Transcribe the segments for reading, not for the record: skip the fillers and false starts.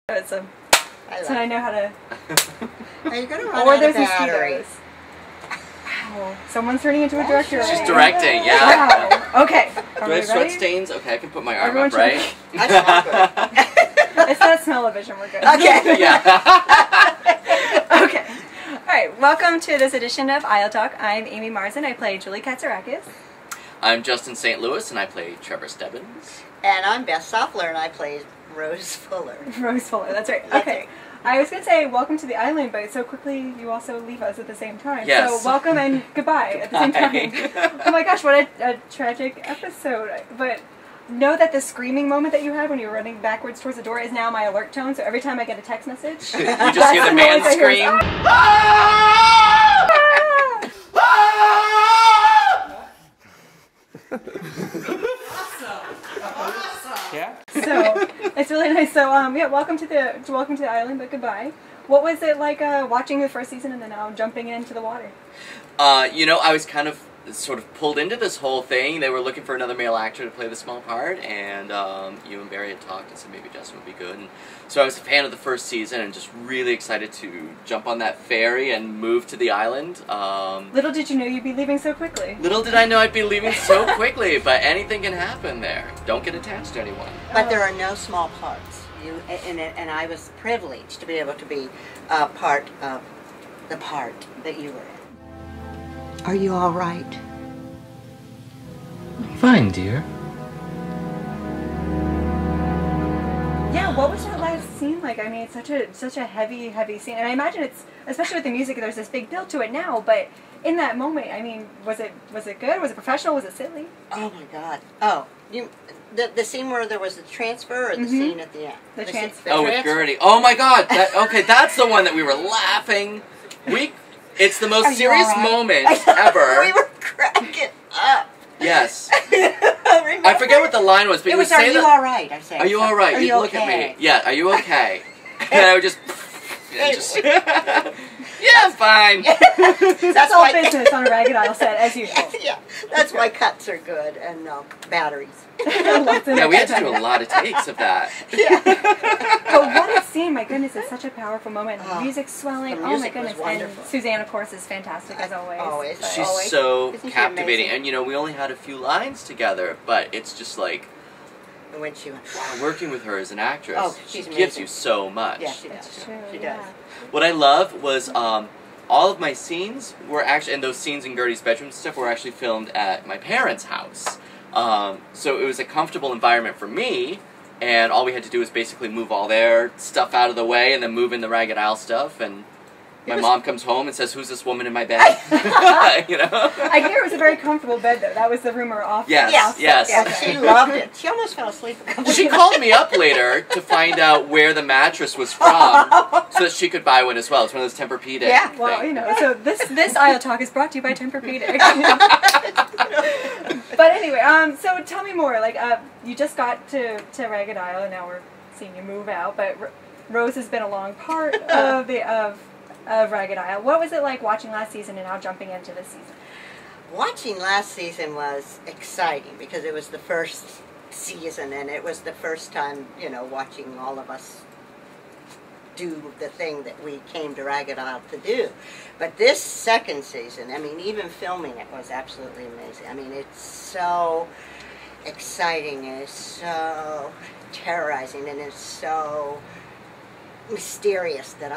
So I know how to. Are you going to run out of batteries? Wow. Someone's turning into a director. She's directing, yeah. Wow. Okay. Do I have sweat stains? Okay, I can put my arm up, right? That's not good. It's not smell-o-vision, we're good. Okay. Yeah. Okay. Alright, welcome to this edition of Aisle Talk. I'm Amie Marzen. I play Julie Katsarakis. I'm Justin St. Louis, and I play Trevor Stebbins. And I'm Beth Saufler, and I play Rose Fuller. Rose Fuller, that's right. Okay. I was going to say welcome to the island, but so quickly you also leave us at the same time. Yes. So welcome and goodbye at the same time. Oh my gosh, what a tragic episode. But know that the screaming moment that you had when you were running backwards towards the door is now my alert tone, so every time I get a text message... You just hear the man scream. Yeah. So it's really nice. So yeah, welcome to the island, but goodbye. What was it like watching the first season and then now jumping into the water? You know, I was kind of sort of pulled into this whole thing. They were looking for another male actor to play the small part, and you and Barry had talked and said maybe Justin would be good. And so I was a fan of the first season and just really excited to jump on that ferry and move to the island. Little did you know you'd be leaving so quickly. Little did I know I'd be leaving so quickly, but anything can happen there. Don't get attached to anyone. But there are no small parts. And I was privileged to be able to be part of the part that you were in. Are you all right? Fine, dear. Yeah, what was that last scene like? I mean, it's such a heavy scene, and I imagine it's, especially with the music, there's this big build to it now. But in that moment, I mean, was it good? Was it professional? Was it silly? Oh my God! Oh, the scene where there was the transfer, or the scene at the end? The transfer. Oh, with Gertie. Oh my God! Okay, that's the one that we were laughing. It's the most serious moment ever. We were cracking up. Yes. I forget what the line was, but it was, would say "Are you all right?" I say. Are you all right? Are You'd you look okay? at me. Yeah. Are you okay? And I would just. Yeah, I'm fine. That's all business on a Ragged Isle set, as usual. Yeah, that's why cuts are good, and batteries. Yeah, we had to do a lot of takes of that. Yeah. But what a scene! My goodness, it's such a powerful moment. The music's swelling. The music oh my goodness! Was wonderful. And Suzanne, of course, is fantastic as always. Always. She's always. so Isn't she captivating, amazing? and you know, we only had a few lines together, but it's just like. When she went, working with her as an actress, she's she amazing. gives you so much. Yeah, she does. That's true, She yeah. does. What I love was all of my scenes were actually, and those scenes in Gertie's bedroom and stuff were actually filmed at my parents' house. So it was a comfortable environment for me, and all we had to do was basically move all their stuff out of the way and then move in the Ragged Isle stuff, and my mom comes home and says, "Who's this woman in my bed?" You know? I hear it was a very comfortable bed, though. That was the rumor off. Yes, Yeah, yes. she loved it. She almost fell asleep a couple She called me up later to find out where the mattress was from, so that she could buy one as well. It's one of those Tempur-Pedic. Yeah. Well, you know, so this Aisle Talk is brought to you by Tempur-Pedic. But anyway, so tell me more. Like, you just got to Ragged Isle, and now we're seeing you move out. But Rose has been a long part of Ragged Isle. What was it like watching last season and now jumping into this season? Watching last season was exciting because it was the first season, and it was the first time, you know, watching all of us do the thing that we came to Ragged Isle to do. But this second season, I mean, even filming it was absolutely amazing. I mean, it's so exciting, and it's so terrorizing, and it's so mysterious that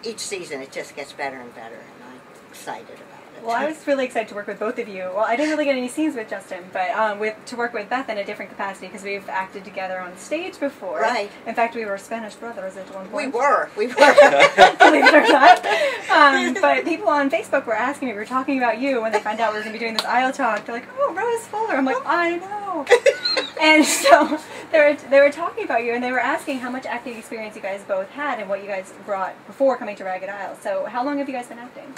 each season it just gets better and better, and I'm excited about it. Well, I was really excited to work with both of you. Well, I didn't really get any scenes with Justin, but to work with Beth in a different capacity because we've acted together on stage before. Right. In fact, we were Spanish brothers at one point. We were. Believe it or not. But people on Facebook were asking me, we were talking about you when they found out we were going to be doing this Aisle Talk. They're like, "Oh, Rose Fuller." I'm like, "I know." And so they were talking about you, and they were asking how much acting experience you guys both had and what you guys brought before coming to Ragged Isle. So how long have you guys been acting?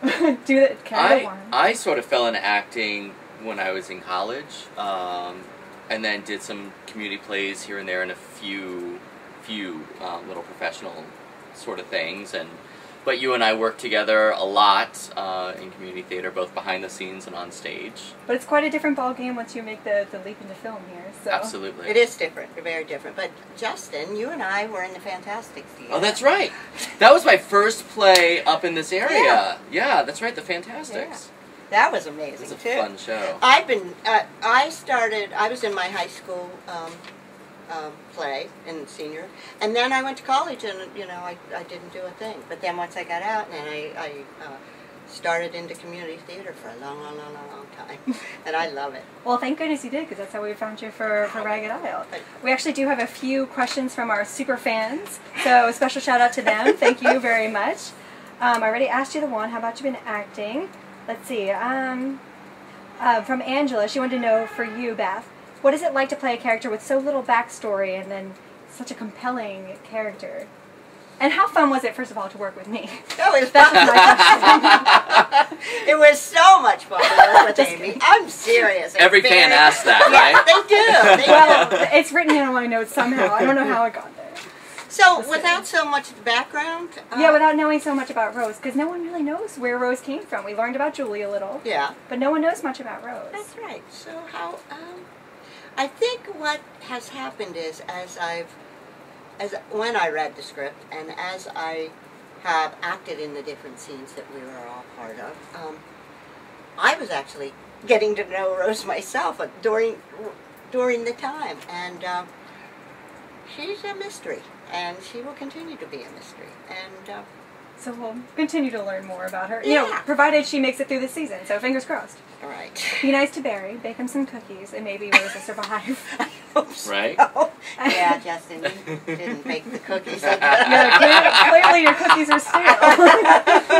I sort of fell into acting when I was in college, and then did some community plays here and there and a few little professional sort of things, and But you and I work together a lot in community theater, both behind the scenes and on stage. But it's quite a different ball game once you make the leap into film here. So. Absolutely. It is different, very different. But Justin, you and I were in the Fantastics together. Oh, that's right. That was my first play up in this area. Yeah, that's right, the Fantastics. Yeah. That was amazing, It was a too. fun show. I was in my high school play in senior, and then I went to college, and I didn't do a thing. But then once I got out, and I started into community theater for a long time, and I love it. Well, thank goodness you did, because that's how we found you for Ragged Isle. We actually do have a few questions from our super fans, so a special shout out to them. Thank you very much. I already asked you the one. How about you been acting? Let's see. From Angela, she wanted to know for you, Beth, what is it like to play a character with so little backstory and then such a compelling character? And how fun was it, first of all, to work with me? Oh, it was That was my question. It was so much fun to work with Amie. I'm serious. Every fan asks that, Yeah, right? they do. Well, it's written in on my notes somehow. I don't know how it got there. So, without so much background... Yeah, without knowing so much about Rose, because no one really knows where Rose came from. We learned about Julie a little. Yeah. But no one knows much about Rose. That's right. So how... I think what has happened is when I read the script and as I have acted in the different scenes that we were all part of, I was actually getting to know Rose myself during the time, and she's a mystery, and she will continue to be a mystery, and So we'll continue to learn more about her. Yeah. You know, provided she makes it through the season. So fingers crossed. all right. Be nice to Barry, bake him some cookies, and maybe Rose will survive. I hope so. Right? Yeah, Justin, you didn't bake the cookies. Yeah, clearly your cookies are stale.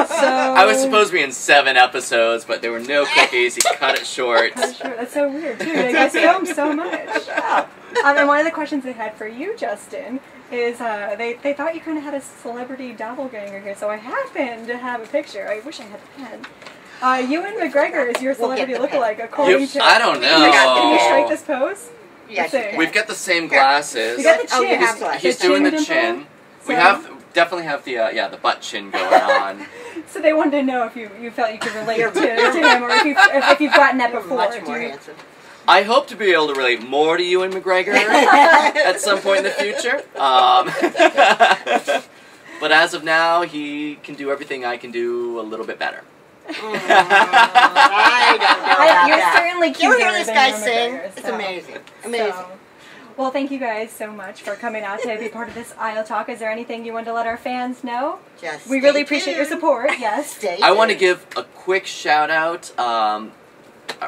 So I was supposed to be in 7 episodes, but there were no cookies. He cut it short. That's true. That's so weird too. You guys film so much. And one of the questions they had for you, Justin, is they thought you kind of had a celebrity doppelganger here, so I happened to have a picture. I wish I had the pen. Ewan McGregor is your celebrity We'll get the pen. lookalike, according to... I don't know. Can you strike this pose? Yes, Let's you see. We've got the same glasses. You got the Oh, chin. you have to. He's The doing the dimple. chin. We So- definitely have the butt chin going on. So they wanted to know if you felt you could relate to him, or if you've gotten that You're before. much Do more Oh, you- handsome. I hope to be able to relate more to Ewan McGregor at some point in the future. But as of now, he can do everything I can do a little bit better. I don't know about You're that. certainly You ever cuter hear this than guy Ewan sing? McGregor, It's so- amazing. Amazing. So, well, thank you guys so much for coming out to be part of this Aisle Talk. Is there anything you want to let our fans know? Just We stay really appreciate your tuned. support. Yes. Stay I want to tuned. give a quick shout out.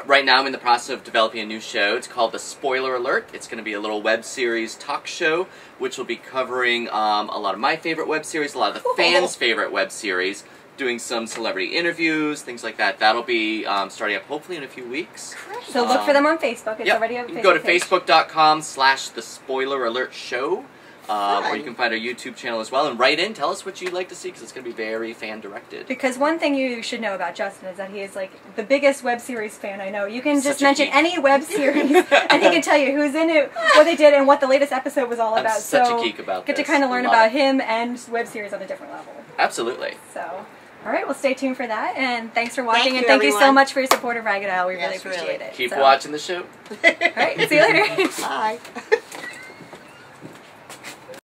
Right now, I'm in the process of developing a new show. It's called The Spoiler Alert. It's going to be a little web series talk show, which will be covering a lot of my favorite web series, a lot of the fans' favorite web series, doing some celebrity interviews, things like that. That'll be starting up hopefully in a few weeks. So look for them on Facebook. It's Yep. already on You Facebook. can go to page. facebook.com/The Spoiler Alert Show. Or Fun. you can find our YouTube channel as well, and write in, tell us what you'd like to see, because it's going to be very fan-directed. Because one thing you should know about Justin is that he is like the biggest web series fan I know. You can just Such a mention geek. any web series, and he can tell you who's in it, what they did, and what the latest episode was all I'm about. such so a geek about get to this. kind of learn Love about it. him and web series on a different level. Absolutely. So, all right, well, stay tuned for that, and thanks for watching, you, and thank you so everyone. much for your support of Ragged Isle. We really Yes, appreciate really. it. Keep So, watching the show. All right, see you later. Bye.